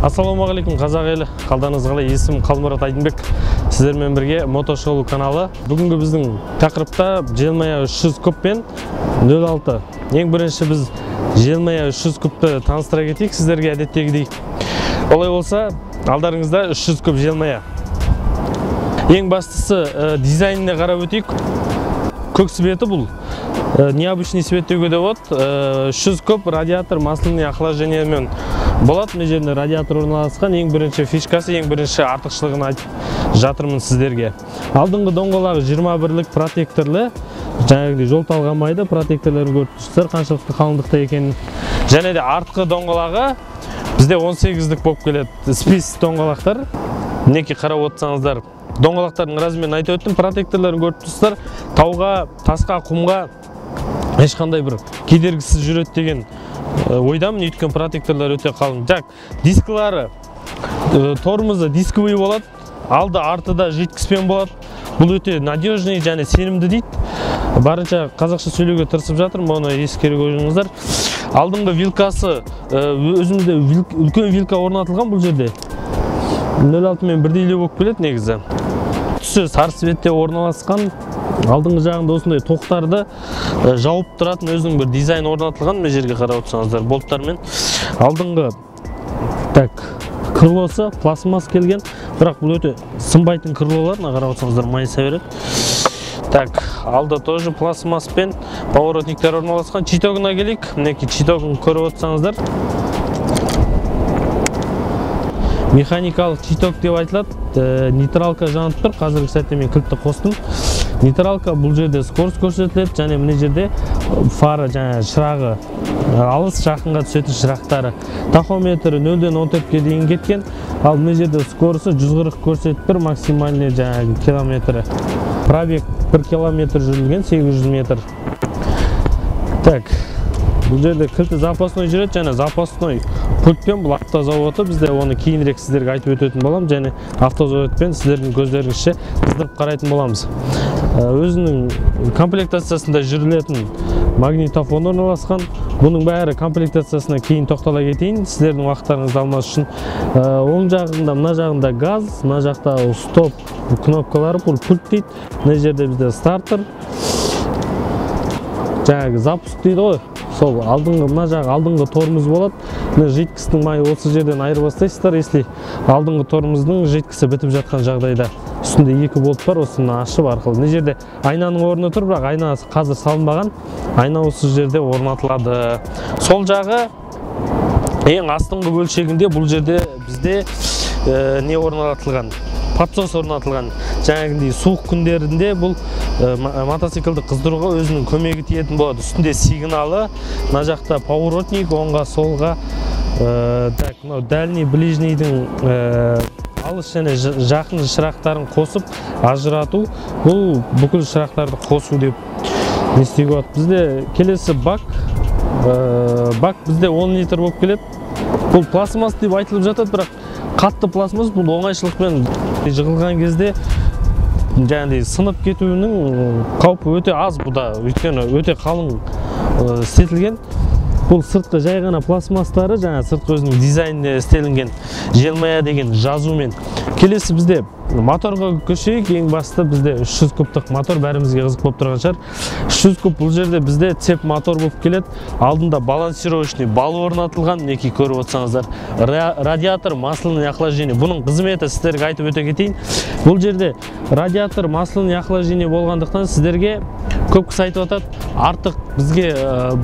Ассалаумағалейкум қазақ елі, қалдарыңыз қалай? Есімім Қалмұрат Айдынбек. Сіздермен бірге мотошоу каналы. Бүгінгі біздің тақырыпта желмая 300 кубпен 06. Ең бірінші біз желмая 300 кубты таныстыра кетейік сіздерге әдеттегідей. Олай болса, алдарыңызда 300 куб желмая. Ең бастысы дизайніне қарап өтейік. Көк светі бұл. Необычный свет деуге де болады. 300 куб радиатор масляный охлаждениемен болады. Мына жерінде радиатор орналасқан. Ең бірінші фишкасы, ең бірінші артықшылығын айтып жатырмын сіздерге. Алдыңғы доңғалағы 21-лік протекторлы, жаңағыдай жол талғамайды, протекторларын көріп тұрсыздар қаншалықты қалыңдықта екенін. Және де артқы доңғалағы бізде 18-лік болып келеді. Спис доңғалақтар. Мінекей қарап отырсаңыздар, доңғалақтардың размерін айтып өттім, протекторларын көріп тұрсыздар. Тауға, тасқа, құмға ешқандай бір кедергісіз жүреді деген ойдамын, өйткені протекторлар өте қалың. Дискілары, тормозы дисковый болады, алды артыда житкіспен болады. Бұл өте надежный және сенімді дейді. Барынша қазақша сөйлеуге тырысып жатырмын, оны ескере қойыңыздар. Алдыңғы вилкасы, өзімде үлкен вилка орнатылған бұл жерде. 06 мен бірдейлі болып келеді негізі. Түсі сары светте орналасқан. Алдыңғы жағында осындай тоқтарды жауып тұратын өзінің бір дизайн орнатылған. Мына жерге қарап отырсаңыздар болттармен. Алдыңғы крылосы пластмасс келген, бірақ бұл өте сынбайтын крылолар. Қарап отырсаңыздар майыса береді. Алда тоже пластмасспен поворотниктер орналасқан. Читогына келейік. Мінекей читогын көріп отырсаңыздар. Механикалық читок деп айтылады. Нейтралка жанып тұр. Қазіргі сәтте мен кілтті қостым. Нейтралка бұл жерде скорость көрсетіледі, және мына жерде фара жаңа шырағы, алыс жақынға түсетін шырақтары. Тахометрі 0-ден 14-ке дейін кеткен. Ал мына жерде скоросты 140 көрсетіп тұр, максимальный жаңағы километрі. Пробег 1 километр жүрілген, 800 метр. Бұл жерде кілті запасной жүреді, және запасной пультпен бұл автозаводы. Бізде оны кейінірек сіздерге айтып өтетін болам, және автозаводпен сіздердің көздеріңізше қыздырып қарайтын боламыз. Өзінің комплектациясында жүрілетін магнитофон орналасқан. Бұның бәрі комплектациясына кейін тоқтала кетейін, сіздердің уақыттарыңызды алмас үшін. Оң жағында, мына жағында газ, мына жақта стоп кнопкалары, бұл пульт дейді. Мына жерде бізде стартер, жаңағы запуск дейді ғой. Сол мына жағы алдыңғы тормоз болады. Житкісінің майы осы жерден айырып бастайсыздар, если алдыңғы тормоздың житкісі бітіп жатқан жағдайда. Үстінде 2 болт бар, осыны ашып арқылы. Мына жерде айнаның орны тұр, бірақ айна қазір салынбаған. Айна осы жерде орнатылады. Сол жағы ең астыңғы бөлшегінде бұл жерде бізде не орнатылған? Подсос орнатылған. Жаңағындай суық күндерінде бұл мотоциклді қыздыруға өзінің көмегі тиетін болады. Үстінде сигналы, мына жақта поворотник, оңға, солға, дальний, ближнийдің алыс және жақын шырақтарын қосып ажырату. Бұл бүкіл шырақтарды қосу деп не істеуге болады. Бізде келесі бак бізде 10 литр болып келеді. Бұл пластмасс деп айтылып жатады, бірақ қатты пластмасс. Бұл оңайшылықпен жығылған кезде жаңағыдай сынып кетуінің қаупі өте аз бұда, өйткені өте қалың істетілген. Бұл сыртқы жай ғана пластмастары, жаңа сыртқы өзінің дизайніне істелінген желмая деген жазумен Келесі бізде моторға көшейік. Ең басты бізде 300 кубтық мотор бәрімізге қызық болып тұрған шығар. 300 куб бұл жерде бізде цеп мотор болып келеді. Алдында балансировочный бал орнатылған, мінекей көріп отырсаңыздар. Радиатор масляный охлаждение. Бұның қызметі сіздерге айтып өте кетейін. Бұл жерде радиатор масляный охлаждение болғандықтан сіздерге көп кісі айтып жатады, артық бізге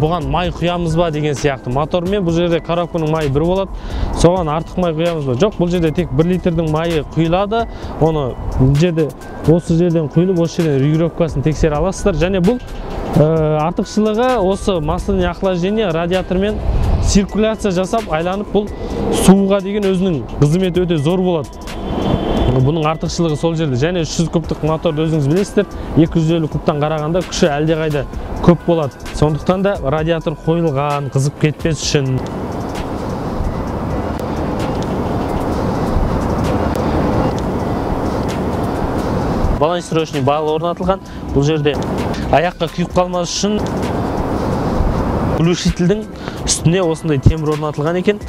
бұған май құямыз ба деген сияқты. Мотормен бұл жерде коробканың майы бір болады, соған артық май құямыз ба? Жоқ, бұл жерде тек 1 литрдің майы құйылады. Оны бұл жерде осы жерден құйылып, осы жерден регулировкасын тексере аласыздар. Және бұл артықшылығы осы масляный охлаждение радиатормен циркуляция жасап айланып, бұл суға деген өзінің қызметі өте зор болады. Бұның артықшылығы сол жерде. Және 300 кубтық моторды өзіңіз білесіздер, 250 кубтан қарағанда күші әлдеқайда көп болады. Сондықтан да радиатор қойылған, қызып кетпес үшін. Балансировочный бал орнатылған. Бұл жерде аяққа күйіп қалмас үшін глушительдің үстіне осындай темір орнатылған екен.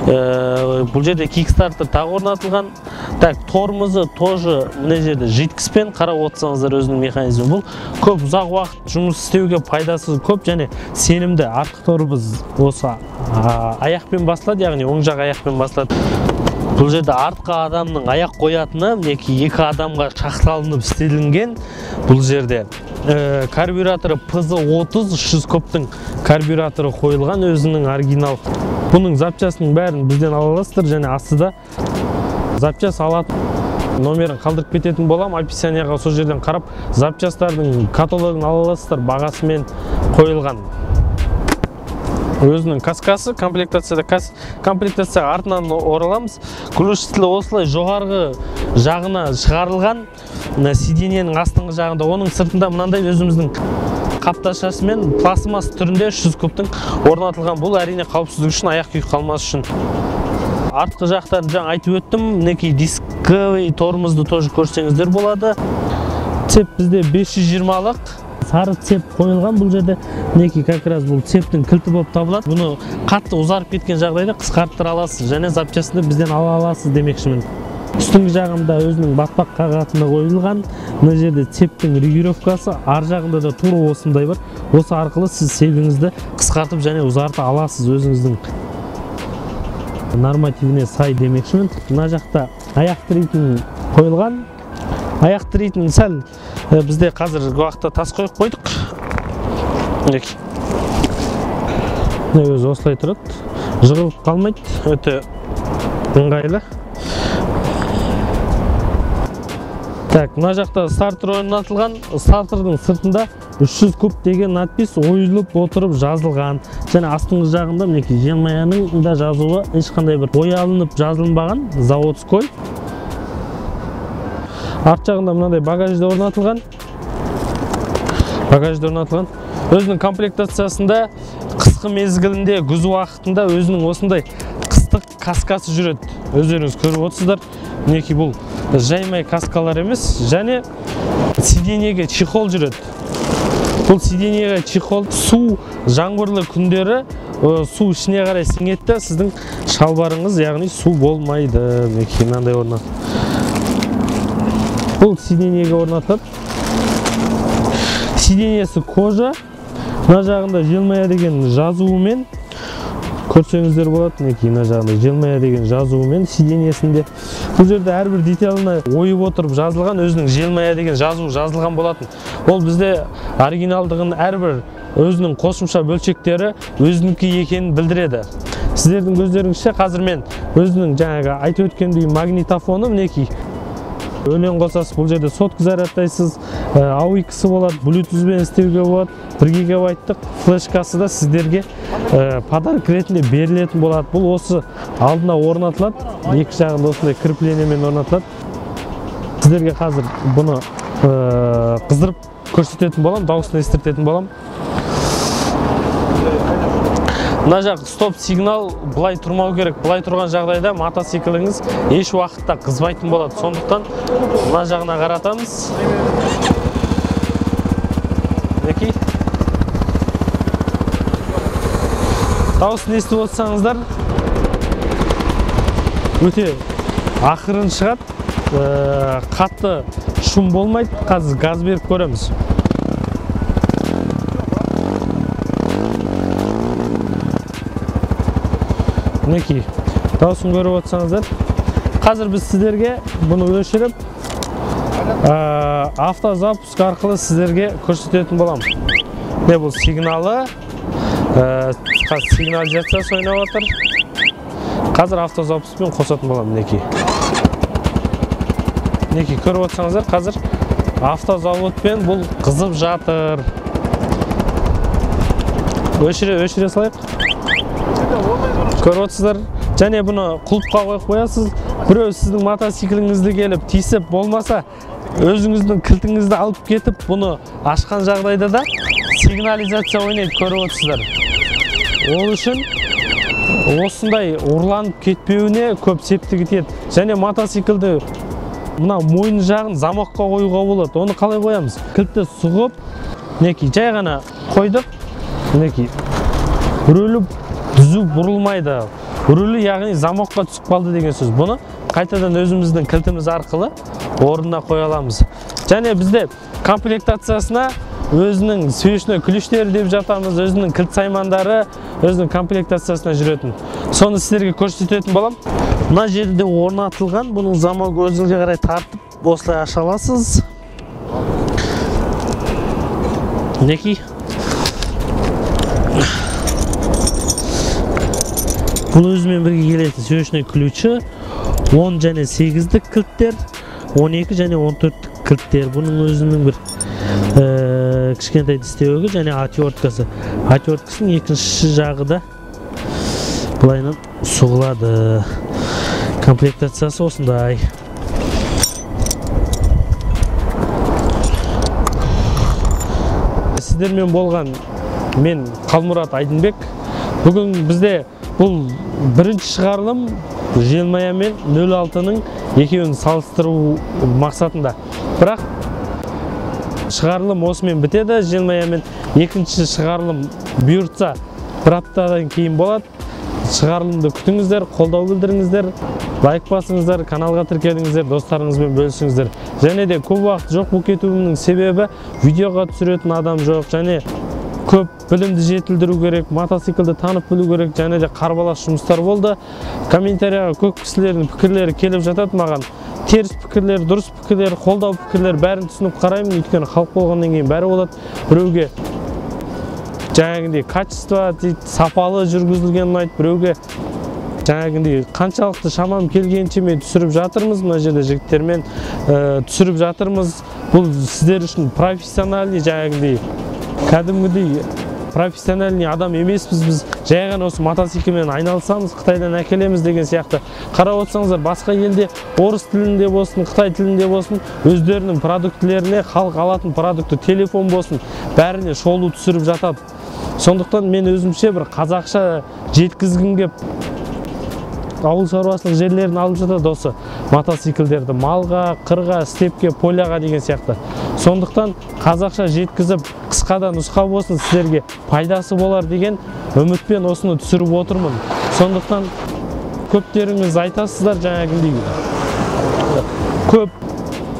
Бұл жерде кикстартер тағы орнатылған. Так, тормозы тоже мына жерде жидкіспен қарап отырсаңыздар өзінің механизмі. Бұл көп ұзақ уақыт жұмыс істеуге пайдасы көп және сенімді. Артқы тормоз осы аяқпен басылады, яғни оң жақ аяқпен басылады. Бұл жерде артқы адамның аяқ қоятыны мінекей 2 адамға шақталынып істелінген. Бұл жерде карбюраторы PZ30 300 кубтың карбюраторы қойылған, өзінің оригинал. Бұның запчасының бәрін бізден ала аласыздар және астыда запчас алатын номерін қалдырып кететін болам. Описанияға сол жерден қарап, запчастардың каталогын ала аласыздар, бағасымен қойылған. Өзінің каскасы, комплектацияға артынан ораламыз. Глушитель осылай жоғарғы жағына шығарылған, сиденьенің астыңғы жағында, оның сыртында мынандай өзіміздің қапташасымен пластмасс түрінде 300 кубтың орнатылған. Бұл әрине қауіпсіздік үшін, аяқ күйіп қалмас үшін. Артқы жақтарын жаңа айтып өттім, мінекей дисковый тормозды тоже көрсеңіздер болады. Цеп бізде 520-лық сары цеп қойылған. Бұл жерде мінекей как раз бұл цептің кілті болып табылады. Бұны қатты ұзарып кеткен жағдайда қысқарттыра аласыз және запчасты бізден ала аласыз демекшімін. Үстіңгі жағында өзінің батпақ қағатында қойылған. Мына жерде цептің регулировкасы, ар жағында да тура осындай бар. Осы арқылы сіз цебіңізді қысқартып және ұзарта аласыз өзіңіздің нормативіне сай демекшімін. Мына жақта аяқ тірейтін қойылған. Аяқ тірейтін сәл бізде қазіргі уақытта тас қойып қойдық. Өзі осылай тұрады, жығылып қалмайды, өте ыңғайлы. Так, мына жақта стартер орнатылған. Стартердің сыртында 300 куб деген надпис ойылып отырып жазылған. Және астыңғы жағында мінекей желмаяның да жазуы ешқандай бір боялынып жазылынбаған, заводской. Арт жағында мынандай багажда орнатылған. Өзінің комплектациясында қысқы мезгілінде, күз уақытында өзінің осындай қыстық каскасы жүреді. Өздеріңіз көріп отырсыздар. Мінекей бұл жаймай каскалар емес, және сиденьеге чехол жүреді. Бұл сиденьеге чехол су жаңбырлы күндері су ішіне қарай сіңеді, сіздің шалбарыңыз, яғни су болмайды. Мінекей мынандай орнатылған. Бұл сиденьеге орнатылады. Сиденьесі кожа. Мына жағында желмая деген жазуымен көрсеңіздер болады. Мінекей мына жағында желмая деген жазуымен сиденьесінде. Бұл жерде әрбір деталына ойып отырып жазылған, өзінің желмая деген жазу жазылған болатын. Ол бізде оригиналдығын әрбір өзінің қосымша бөлшектері өзінікі екенін білдіреді. Сіздердің көздеріңізше қазір мен өзінің жаңағы айтып өткендей магнитофоны мінекей. Өлең қосасыз, бұл жерде сотка зарядтайсыз, AUX болады, Bluetooth-бен істеуге болады, 1 гигабайттық флешкасы да сіздерге подарок ретінде берілетін болады. Бұл осы алдына орнатылады, екі жағында осындай кірпленемен орнатылады. Сіздерге қазір бұны қыздырып көрсететін болам, дауысын естіртетін болам. Мына жақ стоп сигнал бұлай тұрмау керек. Бұлай тұрған жағдайда мотоцикліңіз еш уақытта қызбайтын болады. Сондықтан мына жағына қаратамыз. Мінекей. Дауысын естіп отырсаңыздар, өте ақырын шығады. қатты шум болмайды. Қазір газ беріп көреміз. Мінекей, дауысын көріп отырсаңыздар. Қазір біз сіздерге бұны өшіріп, автозапуск арқылы сіздерге көрсететін боламыз. Не бұл сигналы, сигнализациясы ойнап отыр. Қазір автозапускпен қосатын боламын, мінекей. Мінекей, көріп отырсаңыздар, қазір автозаводпен бұл қызып жатыр. Өшіре салайық. Көріп отырсыздар, және бұны құлыпқа қойып қоясыз. Біреу сіздің мотоцикліңізді келіп тиісіп болмаса, өзіңіздің кілтіңізді алып кетіп, бұны ашқан жағдайда да сигнализация ойнайды, көріп отырсыздар. Ол үшін осындай ұрланып кетпеуіне көп септігі тиеді. Және мотоциклді мына мойын жағын замокқа қоюға болады. Оны қалай қоямыз? Кілтті сұғып, мінекей, жай ғана қойдық. Мінекей, рөлі түзу бұрылмайды. Рөлі яғни замокқа түсіп қалды деген сөз. Бұны қайтадан өзіміздің кілтіміз арқылы орнына қоя аламыз. Және бізде комплектациясына өзінің свечной ключтері деп жатамыз, өзінің кілт саймандары, өзінің комплектациясына жүретін. Соны сіздерге көрсететін болам. Мына жерде орнатылған, бұның замогы өзіңізге қарай тартып, осылай аша аласыз. Мінекей. Бұл өзімен бірге келетін свечной ключі 10 және 8-дік кілттер, 12 және 14-дік кілттер. Бұның өзінің бір кішкентай тістеуі және отверткасы. Отверткасының екінші жағы да бұлайынан сұғылады. Комплектациясы осындай. Сіздермен болған мен Қалмұрат Айдынбек. Бүгін бізде бұл бірінші шығарылым Желмая мен 06-ның екеуін салыстыру мақсатында. Бірақ шығарылым осымен бітеді. Желмая мен екінші шығарылым бұйыртса бір аптадан кейін болады. Шығарылымды күтіңіздер, қолдау білдіріңіздер, лайк басыңыздар, каналға тіркеліңіздер, достарыңызбен бөлісіңіздер. Және де көп уақыт жоқ болып кетуімнің себебі видеоға түсіретін адам жоқ, және көп білімді жетілдіру керек, мотоциклді танып білу керек, және де қарбалас жұмыстар болды. Комментарияға көп кісілердің пікірлері келіп жатады маған. Теріс пікірлер, дұрыс пікірлер, қолдау пікірлер бәрін түсініп қараймын, өйткені халық болғаннан кейін бәрі болады. Біреуге жаңағындай качество дейді, сапалы жүргізілген ұнайды, біреуге жаңағындай қаншалықты шамам келгенше мен түсіріп жатырмыз, мына жерде жігіттермен түсіріп жатырмыз. Бұл сіздер үшін профессиональный, жаңағындай кәдімгідей профессиональный адам емеспіз, біз жай ғана осы мотоциклмен айналысамыз, Қытайдан әкелеміз деген сияқты. Қарап отырсаңыздар, басқа елде орыс тілінде болсын, Қытай тілінде болсын, өздерінің продуктілеріне, халық алатын продукты, телефон болсын, бәріне шолу түсіріп жатады. Сондықтан мен өзімше бір қазақша жеткізгім кеп, ауыл шаруашылық жерлерін алып жатады осы мотоциклдерді малға, қырға, степке, поляға деген сияқты. Сондықтан қазақша жеткізіп, қысқада нұсқа болсын, сіздерге пайдасы болар деген үмітпен осыны түсіріп отырмын. Сондықтан көптеріңіз айтасыздар, жаңағындай көп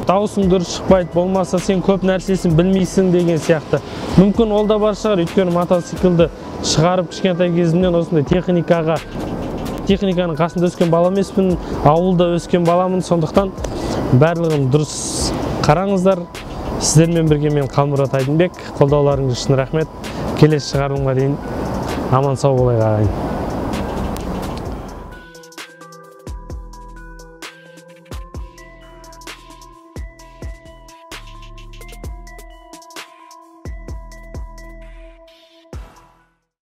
дауысың дұрыс шықпайды, болмаса сен көп нәрсесін білмейсің деген сияқты. Мүмкін ол да бар шығар, өйткені мотоциклді шығарып кішкентай кезімнен осындай техниканың қасында өскен бала емеспін, ауылда өскен баламын. Сондықтан барлығын дұрыс қараңыздар. Сіздермен бірге мен Қалмұрат Айдынбек. Қолдауларыңыз үшін рахмет. Келесі шығарылымға дейін аман сау болайық ағайын.